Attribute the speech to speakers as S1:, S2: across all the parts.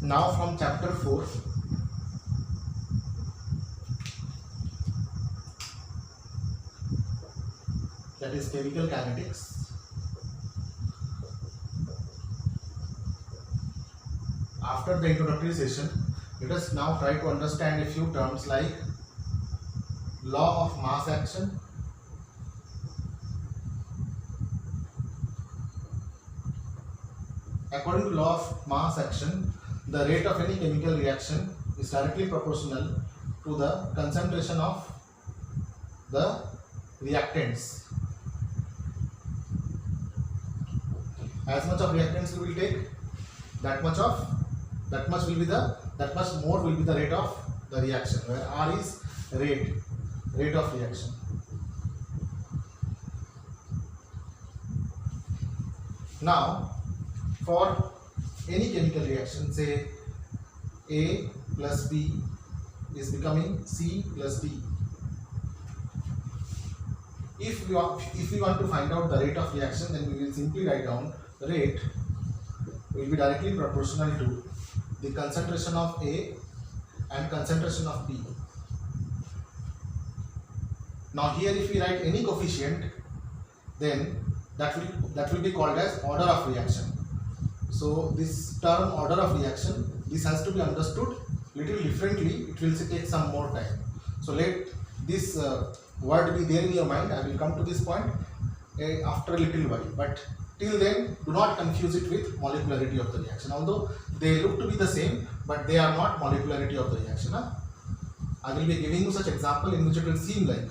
S1: Now from chapter 4, that is chemical kinetics. After the introductory session, let us now try to understand a few terms like law of mass action, according to law of mass action, the rate of any chemical reaction is directly proportional to the concentration of the reactants. As much of reactants we will take, that much more will be the rate of the reaction, where R is rate of reaction. Now, for any chemical reaction, say A plus B is becoming C plus D. If we want to find out the rate of reaction, then we will simply write down the rate will be directly proportional to the concentration of A and concentration of B. Now here if we write any coefficient, then that will be called as order of reaction. So this term order of reaction, this has to be understood little differently. It will take some more time. So let this word be there in your mind. I will come to this point after a little while. But till then, do not confuse it with molecularity of the reaction. Although they look to be the same, but they are not molecularity of the reaction. I will be giving you such example in which it will seem like.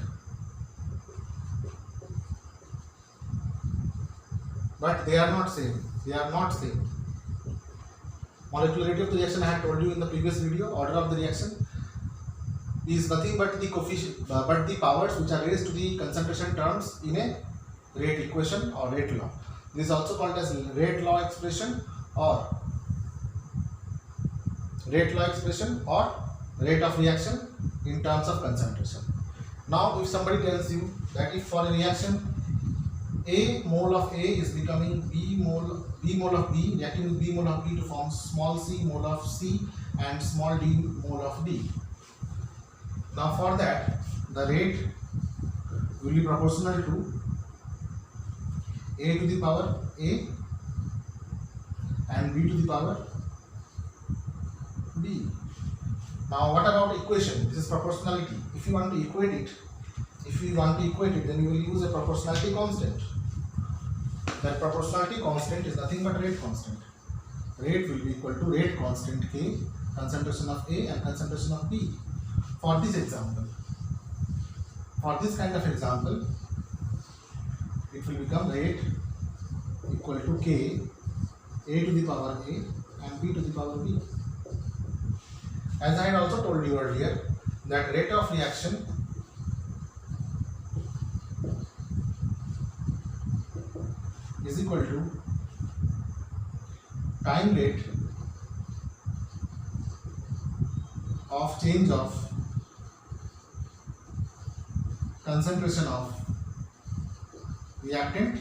S1: But they are not same. They are not same. Molecularity of the reaction, I had told you in the previous video. Order of the reaction is nothing but the coefficient, but the powers which are raised to the concentration terms in a rate equation or rate law. This is also called as rate law expression or rate of reaction in terms of concentration. Now, if somebody tells you that if for a reaction A mole of A is becoming B mole of B, reacting with B mole of B to form small c mole of C and small d mole of D. Now for that, the rate will be proportional to A to the power A and B to the power B. Now what about equation? This is proportionality. If you want to equate it, then you will use a proportionality constant. That proportionality constant is nothing but rate constant. Rate will be equal to rate constant K, concentration of A and concentration of B. For this example, for this kind of example, it will become rate equal to K, A to the power A and B to the power B. As I had also told you earlier, that rate of reaction is equal to time rate of change of concentration of reactant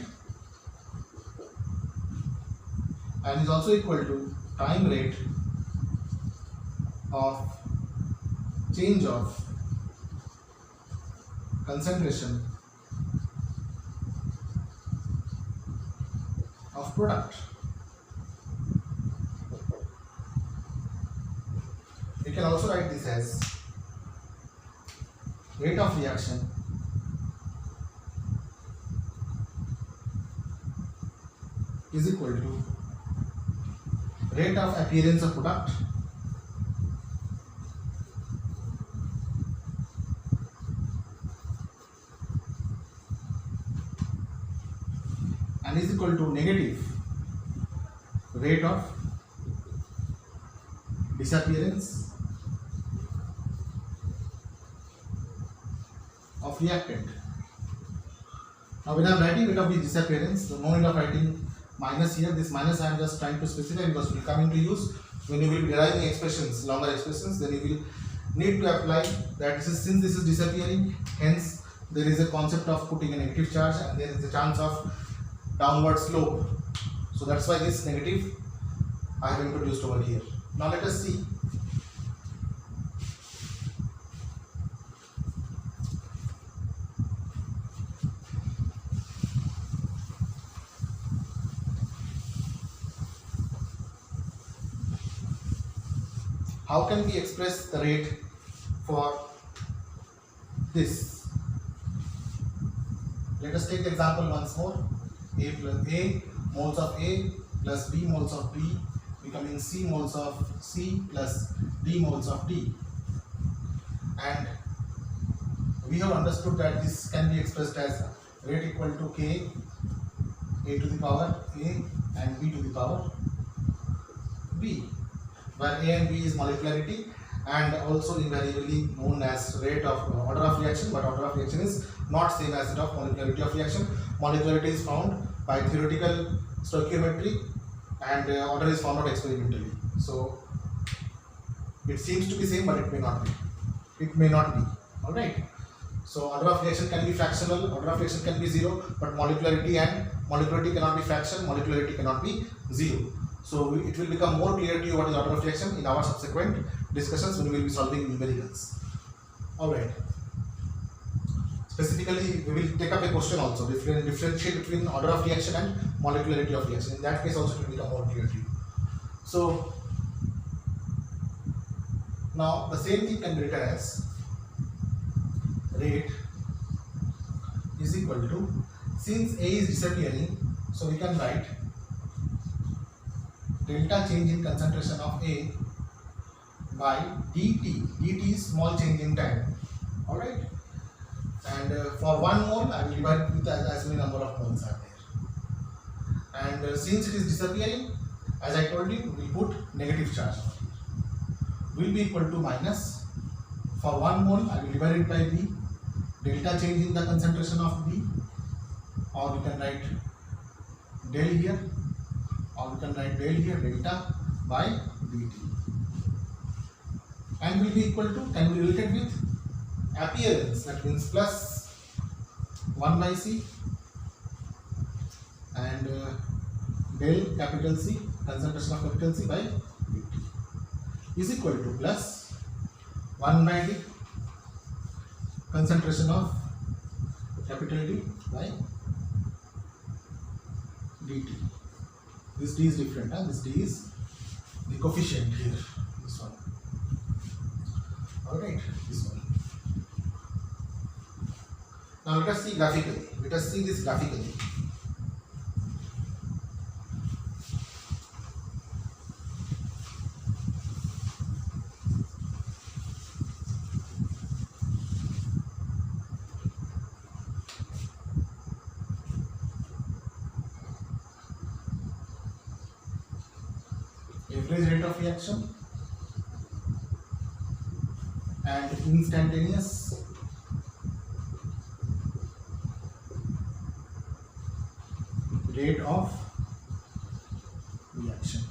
S1: and is also equal to time rate of change of concentration of product. We can also write this as rate of reaction is equal to rate of appearance of product and is equal to negative rate of disappearance of reactant. Now when I am writing rate of disappearance, so no need of writing minus here. This minus I am just trying to specify because it will come into use when you will be deriving expressions, longer expressions. Then you will need to apply that since this is disappearing, hence there is a concept of putting a negative charge and there is a chance of downward slope. So that's why this negative I have introduced over here. Now let us see how can we express the rate for this. Let us take the example once more. A plus A moles of A plus B moles of B becoming C moles of C plus D moles of D. And we have understood that this can be expressed as rate equal to K, A to the power A and B to the power B, where A and B is molecularity and also invariably known as rate of order of reaction, but order of reaction is not same as that of molecularity of reaction. Molecularity is found by theoretical stoichiometry and order is found out experimentally. So it seems to be same, but it may not be. It may not be. All right. So order of reaction can be fractional, order of reaction can be zero, but molecularity cannot be fraction, molecularity cannot be zero. So it will become more clear to you what is order of reaction in our subsequent discussions when we will be solving numericals. Alright. Specifically, we will take up a question also, differentiate between order of reaction and molecularity of reaction. In that case also it will become more clear to you. So now the same thing can be written as rate is equal to, since A is disappearing, so we can write delta change in concentration of A by dt. dt is small change in time. Alright. And for 1 mole, I will divide it with as many number of moles are there. And since it is disappearing, as I told you, we will put negative charge. Will be equal to minus. For 1 mole, I will divide it by B. Delta change in the concentration of B. Or we can write del here. Or we can write del here, delta by dt. And will be equal to, can be related with appearance, that means plus 1 by C and del capital C, concentration of capital C by dt is equal to plus 1 by D, concentration of capital D by dt. This D is different, this D is the coefficient here, this one. Alright, this one. Now let us see graphically. Let us see this graphically. Average rate of reaction and instantaneous rate of reaction.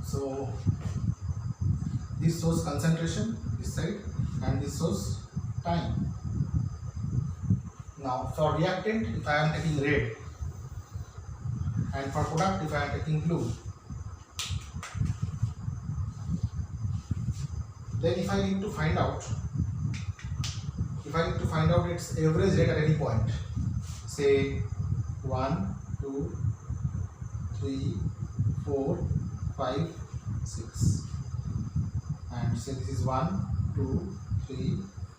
S1: So this shows concentration, this side, and this shows time. Now for reactant, if I am taking red, and for product, if I am taking blue, then if I need to find out its average rate at any point, say 1, 2, 3, 4, 5, 6, and say this is 1, 2, 3,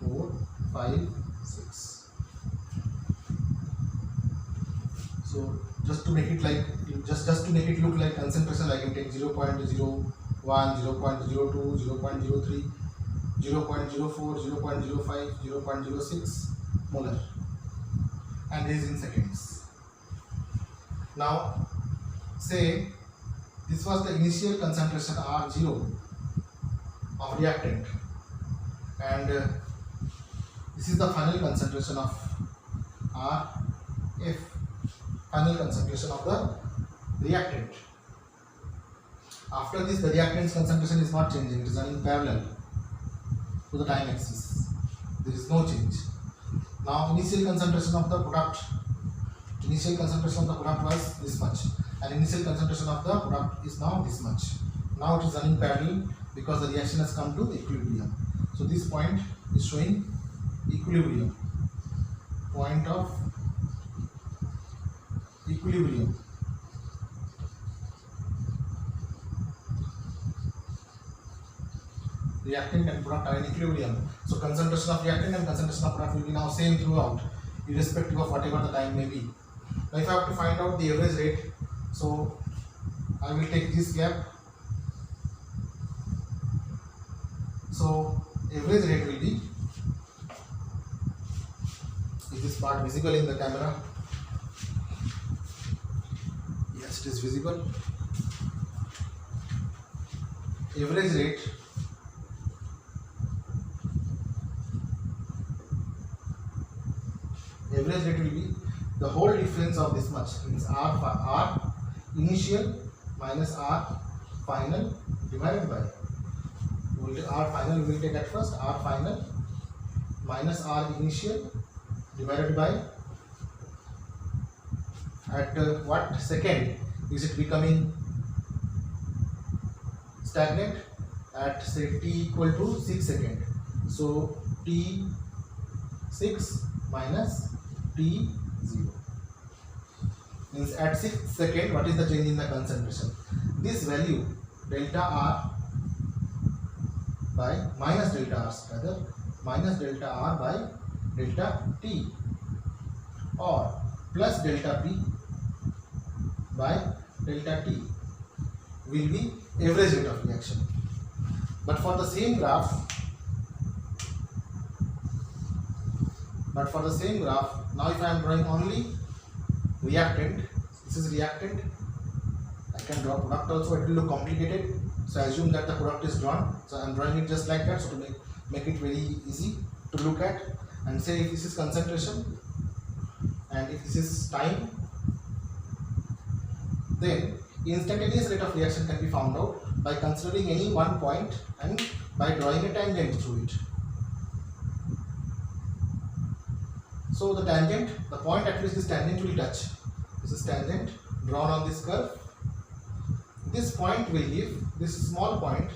S1: 4, 5, 6. So just to make it like just to make it look like concentration, I can take 0.01, 0.02, 0.03, 0.04, 0.05, 0.06 molar, and this is in seconds. Now say this was the initial concentration R0 of reactant, and this is the final concentration of RF, final concentration of the reactant. After this, the reactant's concentration is not changing, it is running parallel to the time axis. There is no change. Now initial concentration of the product was this much, and initial concentration of the product is now this much. Now it is running parallel because the reaction has come to equilibrium. So this point is showing equilibrium, point of equilibrium. Reactant and product are in equilibrium. So concentration of reactant and concentration of product will be now same throughout, irrespective of whatever the time may be. Now if I have to find out the average rate, so I will take this gap. So average rate will be, is this part visible in the camera? Yes, it is visible. Average rate will be the whole difference of this much, means R initial minus R final divided by, R final we will take at first, R final minus R initial divided by, at what second is it becoming stagnant? At say t equal to 6 seconds. So t 6 minus t 0 means at 6 seconds what is the change in the concentration? This value delta R by minus delta R, rather minus delta R by delta T, or plus delta P by delta T will be average rate of reaction. But for the same graph, now if I am drawing only reactant, this is reactant, I can draw product also, it will look complicated. So I assume that the product is drawn. So I am drawing it just like that, so to make it very easy to look at, and say if this is concentration and if this is time, then instantaneous rate of reaction can be found out by considering any one point and by drawing a tangent through it. So the tangent, the point at which this tangent will touch, this is tangent drawn on this curve. This point will give, this small point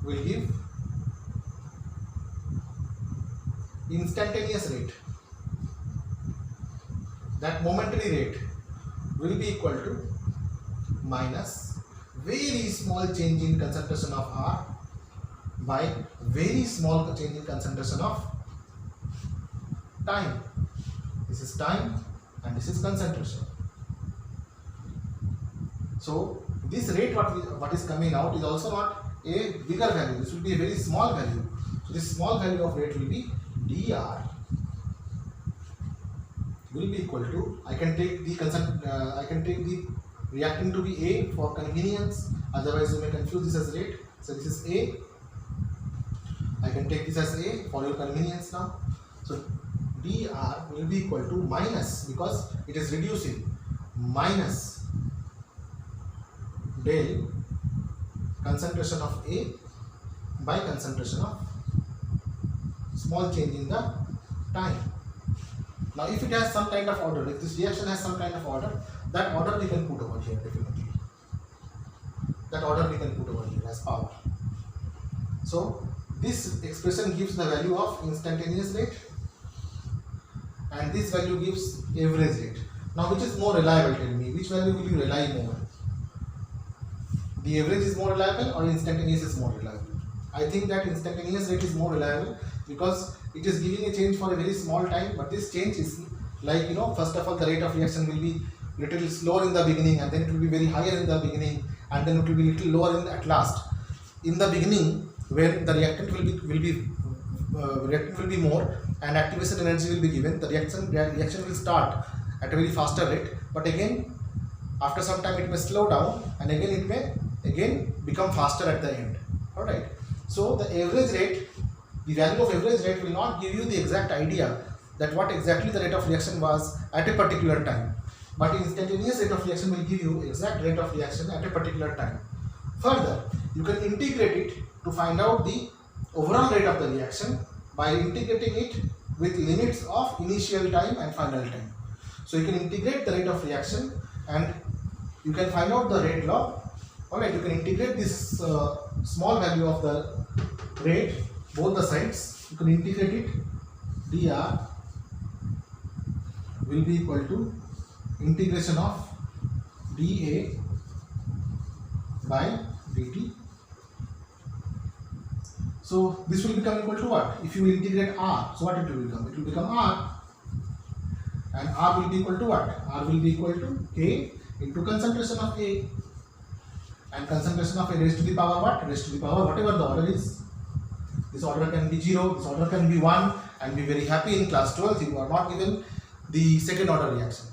S1: will give instantaneous rate. That momentary rate will be equal to minus very small change in concentration of R by very small change in concentration of time. This is time and this is concentration. So this rate what is coming out is also not a bigger value, this will be a very small value. So this small value of rate will be dr will be equal to, I can take the reactant to be A for convenience, otherwise you may confuse this as rate. So this is A, I can take this as A for your convenience now. So dr will be equal to minus, because it is reducing, minus del concentration of A by concentration of small change in the time. Now if it has some kind of order, if this reaction has some kind of order, that order we can put over here definitely. That order we can put over here as power. So this expression gives the value of instantaneous rate and this value gives average rate. Now which is more reliable, tell me, which value will you rely more? The average is more reliable or instantaneous is more reliable? I think that instantaneous rate is more reliable because it is giving a change for a very small time, but this change is like, first of all the rate of reaction will be little slower in the beginning and then it will be very higher in the beginning and then it will be little lower at last. In the beginning, when the reactant will be more and activation energy will be given, the reaction will start at a very faster rate, but again after some time it may slow down and again it may become faster at the end. Alright, so the average rate, the value of average rate will not give you the exact idea that what exactly the rate of reaction was at a particular time, but instantaneous rate of reaction will give you exact rate of reaction at a particular time. Further, you can integrate it to find out the overall rate of the reaction by integrating it with limits of initial time and final time. So you can integrate the rate of reaction and you can find out the rate law. Alright, you can integrate this small value of the rate, both the sides. You can integrate it. dr will be equal to integration of dA by dt. So this will become equal to what? If you will integrate r, so what it will become? It will become r, and r will be equal to what? R will be equal to A into concentration of A, and concentration of A raised to the power what? Raised to the power whatever the order is. This order can be 0, this order can be 1, and be very happy in class 12 you are not given the second order reaction.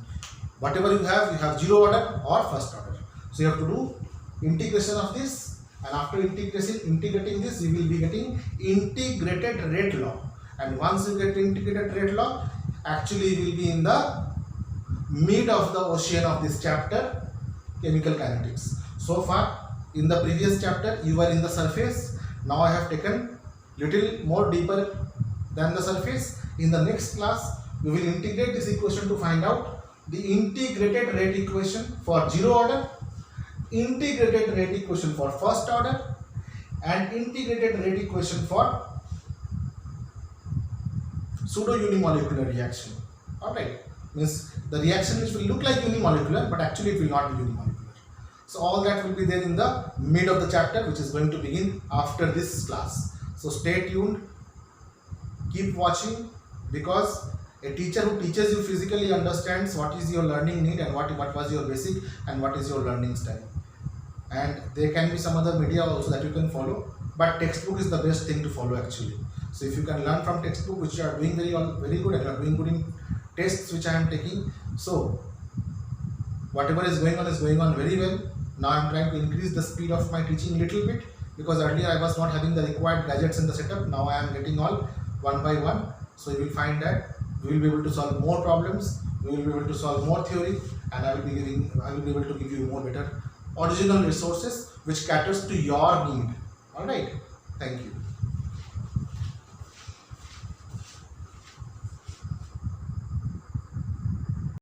S1: Whatever you have 0 order or first order. So you have to do integration of this, and after integrating this you will be getting integrated rate law, and once you get integrated rate law, actually you will be in the mid of the ocean of this chapter, chemical kinetics. So far in the previous chapter you were in the surface, now I have taken little more deeper than the surface. In the next class we will integrate this equation to find out the integrated rate equation for 0 order, integrated rate equation for first order, and integrated rate equation for pseudo unimolecular reaction. Alright, means the reaction which will look like unimolecular but actually it will not be unimolecular. So all that will be there in the mid of the chapter, which is going to begin after this class. So stay tuned, keep watching, because a teacher who teaches you physically understands what is your learning need and what was your basic and what is your learning style. And there can be some other media also that you can follow, but textbook is the best thing to follow actually. So if you can learn from textbook, which you are doing very good, and you are doing good in tests which I am taking, so whatever is going on very well. Now I am trying to increase the speed of my teaching a little bit, because earlier I was not having the required gadgets in the setup. Now I am getting all one by one. So you will find that we will be able to solve more problems, we will be able to solve more theory, and I will be able to give you more better original resources which caters to your need. Alright, thank you.